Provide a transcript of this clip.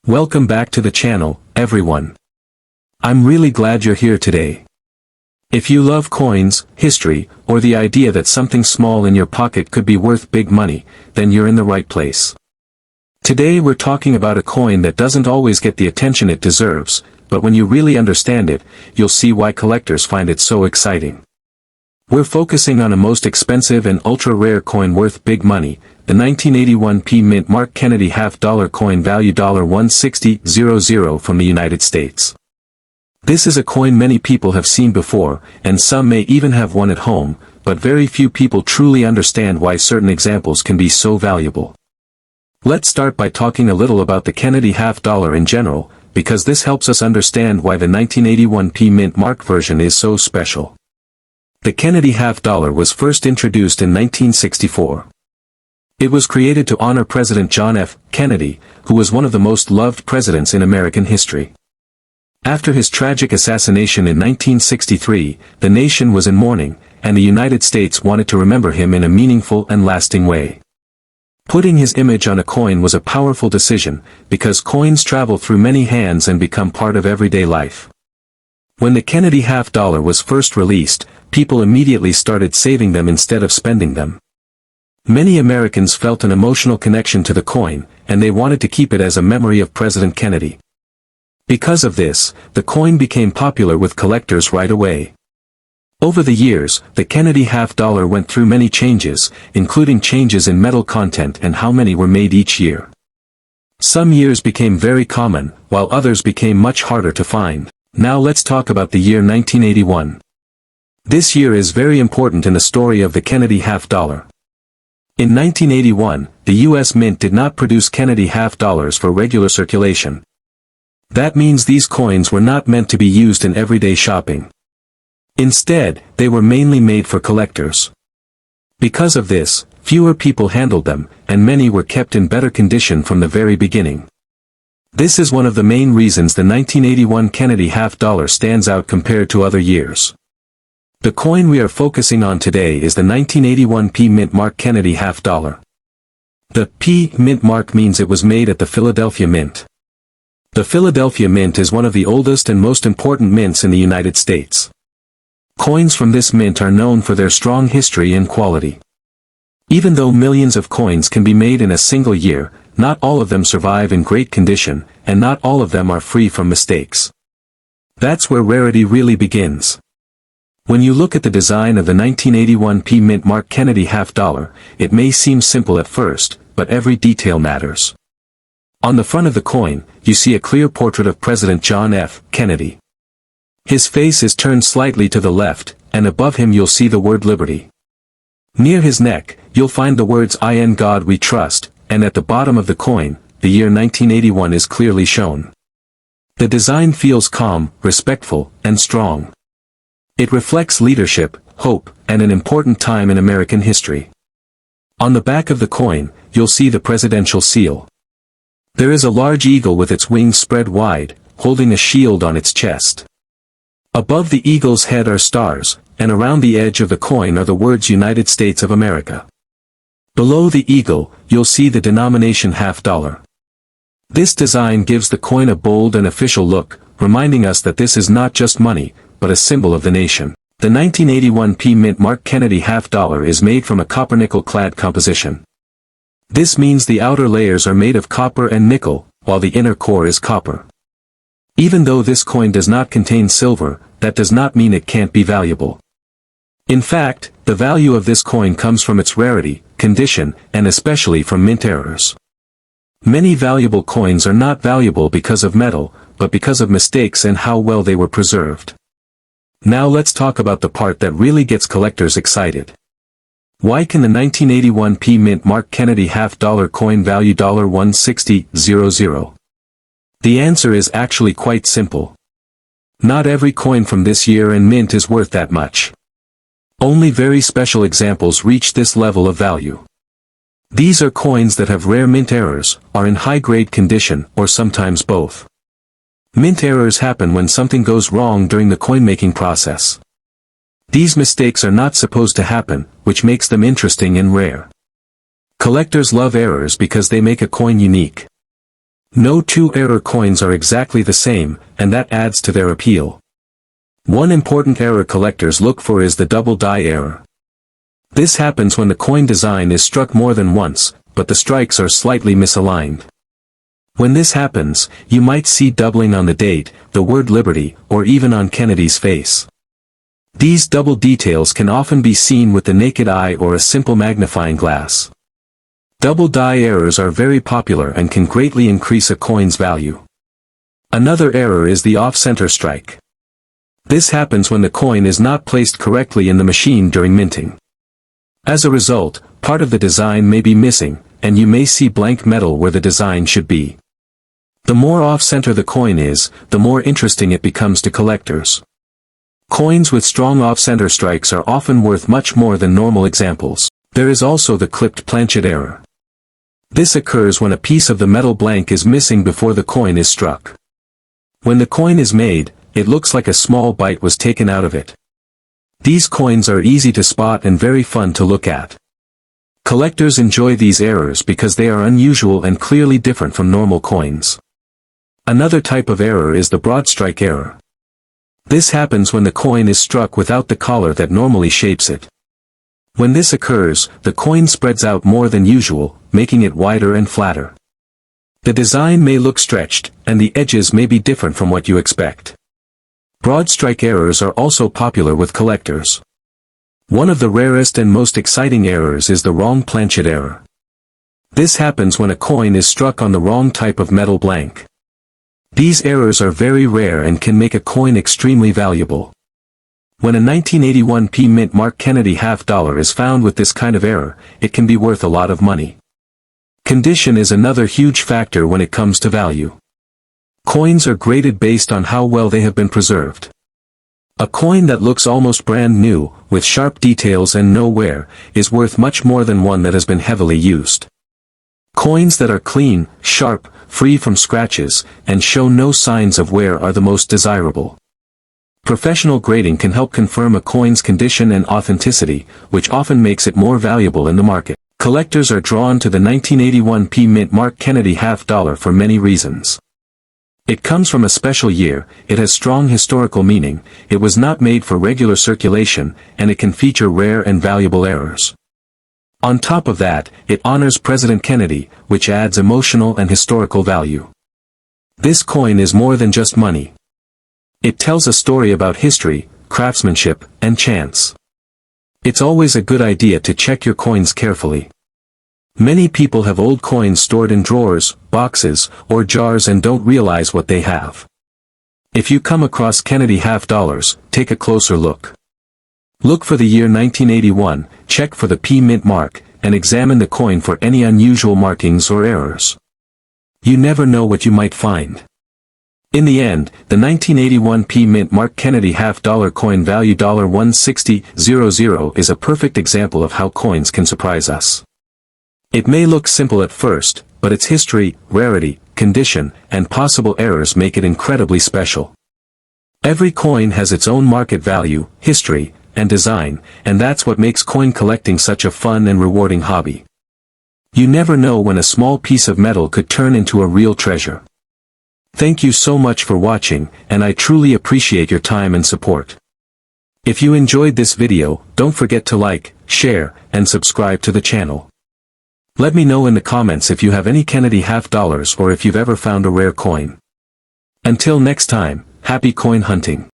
Welcome back to the channel, everyone. I'm really glad you're here today. If you love coins, history, or the idea that something small in your pocket could be worth big money, then you're in the right place. Today we're talking about a coin that doesn't always get the attention it deserves, but when you really understand it, you'll see why collectors find it so exciting. We're focusing on a most expensive and ultra-rare coin worth big money, the 1981 P Mint Mark Kennedy half-dollar coin value $160,000 from the United States. This is a coin many people have seen before, and some may even have one at home, but very few people truly understand why certain examples can be so valuable. Let's start by talking a little about the Kennedy half-dollar in general, because this helps us understand why the 1981 P Mint Mark version is so special. The Kennedy half-dollar was first introduced in 1964. It was created to honor President John F. Kennedy, who was one of the most loved presidents in American history. After his tragic assassination in 1963, the nation was in mourning, and the United States wanted to remember him in a meaningful and lasting way. Putting his image on a coin was a powerful decision, because coins travel through many hands and become part of everyday life. When the Kennedy half-dollar was first released, people immediately started saving them instead of spending them. Many Americans felt an emotional connection to the coin, and they wanted to keep it as a memory of President Kennedy. Because of this, the coin became popular with collectors right away. Over the years, the Kennedy half-dollar went through many changes, including changes in metal content and how many were made each year. Some years became very common, while others became much harder to find. Now let's talk about the year 1981. This year is very important in the story of the Kennedy half-dollar. In 1981, the U.S. Mint did not produce Kennedy half-dollars for regular circulation. That means these coins were not meant to be used in everyday shopping. Instead, they were mainly made for collectors. Because of this, fewer people handled them, and many were kept in better condition from the very beginning. This is one of the main reasons the 1981 Kennedy half-dollar stands out compared to other years. The coin we are focusing on today is the 1981 P Mint Mark Kennedy half-dollar. The P Mint Mark means it was made at the Philadelphia Mint. The Philadelphia Mint is one of the oldest and most important mints in the United States. Coins from this mint are known for their strong history and quality. Even though millions of coins can be made in a single year, not all of them survive in great condition, and not all of them are free from mistakes. That's where rarity really begins. When you look at the design of the 1981 P Mint Mark Kennedy half-dollar, it may seem simple at first, but every detail matters. On the front of the coin, you see a clear portrait of President John F. Kennedy. His face is turned slightly to the left, and above him you'll see the word Liberty. Near his neck, you'll find the words "In God We Trust," and at the bottom of the coin, the year 1981 is clearly shown. The design feels calm, respectful, and strong. It reflects leadership, hope, and an important time in American history. On the back of the coin, you'll see the presidential seal. There is a large eagle with its wings spread wide, holding a shield on its chest. Above the eagle's head are stars, and around the edge of the coin are the words United States of America. Below the eagle, you'll see the denomination half-dollar. This design gives the coin a bold and official look, reminding us that this is not just money, but a symbol of the nation. The 1981 P Mint Mark Kennedy half-dollar is made from a copper-nickel-clad composition. This means the outer layers are made of copper and nickel, while the inner core is copper. Even though this coin does not contain silver, that does not mean it can't be valuable. In fact, the value of this coin comes from its rarity, condition, and especially from mint errors. Many valuable coins are not valuable because of metal, but because of mistakes and how well they were preserved. Now let's talk about the part that really gets collectors excited. Why can the 1981 P Mint Mark Kennedy half-dollar coin value $160,000? The answer is actually quite simple. Not every coin from this year and mint is worth that much. Only very special examples reach this level of value. These are coins that have rare mint errors, are in high-grade condition, or sometimes both. Mint errors happen when something goes wrong during the coin-making process. These mistakes are not supposed to happen, which makes them interesting and rare. Collectors love errors because they make a coin unique. No two error coins are exactly the same, and that adds to their appeal. One important error collectors look for is the double die error. This happens when the coin design is struck more than once, but the strikes are slightly misaligned. When this happens, you might see doubling on the date, the word Liberty, or even on Kennedy's face. These double details can often be seen with the naked eye or a simple magnifying glass. Double die errors are very popular and can greatly increase a coin's value. Another error is the off-center strike. This happens when the coin is not placed correctly in the machine during minting. As a result, part of the design may be missing, and you may see blank metal where the design should be. The more off-center the coin is, the more interesting it becomes to collectors. Coins with strong off-center strikes are often worth much more than normal examples. There is also the clipped planchet error. This occurs when a piece of the metal blank is missing before the coin is struck. When the coin is made, it looks like a small bite was taken out of it. These coins are easy to spot and very fun to look at. Collectors enjoy these errors because they are unusual and clearly different from normal coins. Another type of error is the broad strike error. This happens when the coin is struck without the collar that normally shapes it. When this occurs, the coin spreads out more than usual, making it wider and flatter. The design may look stretched, and the edges may be different from what you expect. Broad strike errors are also popular with collectors. One of the rarest and most exciting errors is the wrong planchet error. This happens when a coin is struck on the wrong type of metal blank. These errors are very rare and can make a coin extremely valuable. When a 1981 P Mint Mark Kennedy $50 is found with this kind of error, it can be worth a lot of money. Condition is another huge factor when it comes to value. Coins are graded based on how well they have been preserved. A coin that looks almost brand new, with sharp details and no wear, is worth much more than one that has been heavily used. Coins that are clean, sharp, free from scratches, and show no signs of wear are the most desirable. Professional grading can help confirm a coin's condition and authenticity, which often makes it more valuable in the market. Collectors are drawn to the 1981 P Mint Mark Kennedy $50 for many reasons. It comes from a special year, it has strong historical meaning, it was not made for regular circulation, and it can feature rare and valuable errors. On top of that, it honors President Kennedy, which adds emotional and historical value. This coin is more than just money. It tells a story about history, craftsmanship, and chance. It's always a good idea to check your coins carefully. Many people have old coins stored in drawers, boxes, or jars and don't realize what they have. If you come across Kennedy $50, take a closer look. Look for the year 1981, check for the P Mint mark, and examine the coin for any unusual markings or errors. You never know what you might find. In the end, the 1981 P Mint Mark Kennedy $50 coin value $160.00 is a perfect example of how coins can surprise us. It may look simple at first, but its history, rarity, condition, and possible errors make it incredibly special. Every coin has its own market value, history, and design, and that's what makes coin collecting such a fun and rewarding hobby. You never know when a small piece of metal could turn into a real treasure. Thank you so much for watching, and I truly appreciate your time and support. If you enjoyed this video, don't forget to like, share, and subscribe to the channel. Let me know in the comments if you have any Kennedy $50 or if you've ever found a rare coin. Until next time, happy coin hunting.